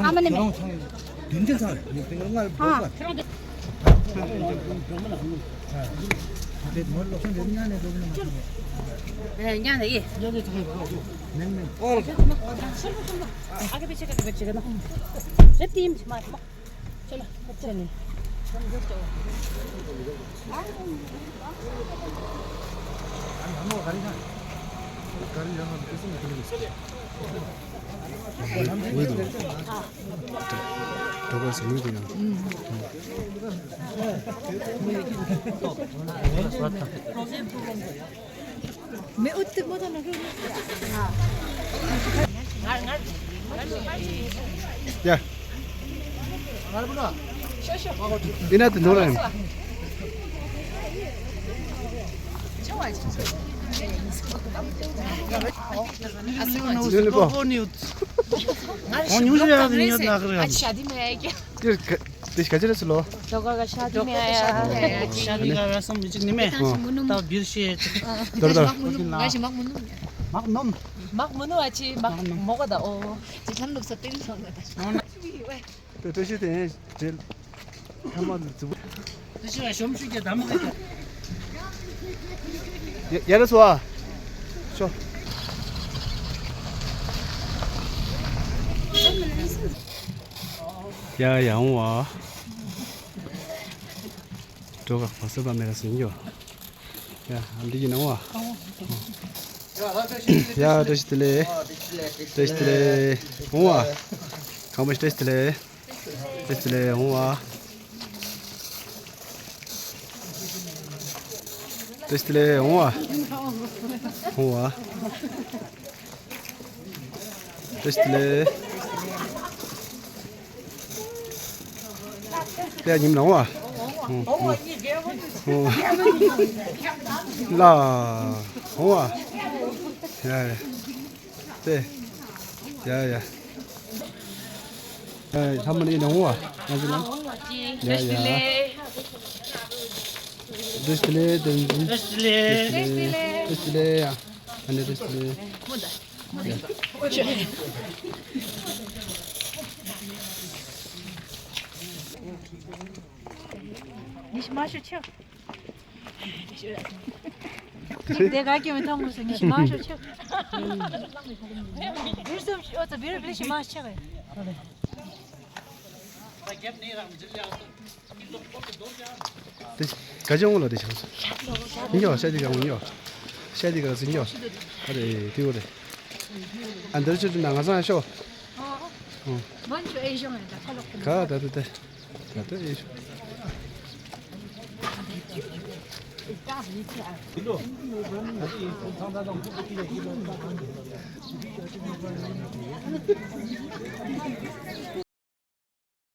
아마님. 된장살 이런 걸 아. 먹어. 네, nhà này. 냉면. À cái bên cái nó. Rất tim mà. Chalo, bắt này. 안 먹어 가리나. 가리 양은 계속 들리고 있어. 왜도? 저거서 왜도냐? Mẹ út tự mua cho nó luôn. 야. 이나한테 놀아요. शादी में आया क्या? देश का चले चलो. लोगों का शादी में आया. शादी का रस्म जितने में तब बीर से दरदर. Ngay 막 묻는. 막 넘. 막 묻는 아치 막 먹어다. 지금 녹사 땡겨 먹어다. 도시 때 제일 한번 두. 드시가 점심게 다 먹게. 얘를 쏘아. 쇼. 야 양화. 저거 벌써 밤에 생겨. 야 안되지 나와. 야 됐을래. 됐을래. 홍아. 가만히 됐을래. 됐을래 홍아. 됐을래 홍아. 홍아. 됐을래. 야 님 나와. 라. 홍아. 야. 네. 야야. 야, 한번 이 나와. 나중에. 야야. 됐을래. 됐을래. 됐을래. 안돼 됐을래. 니 마셔 쳐. 내가 기면 더 무슨 니 마셔 쳐. 무슨 어떤 비를 빌시 마셔. 가정으로 되셔. 인겨 샤디가 운요. 샤디가 생겨. 그래 뒤오래. 안 들어주도 나가서 하셔. 먼저 에이션을 다 팔았고. 가 다들 돼. 다들 이.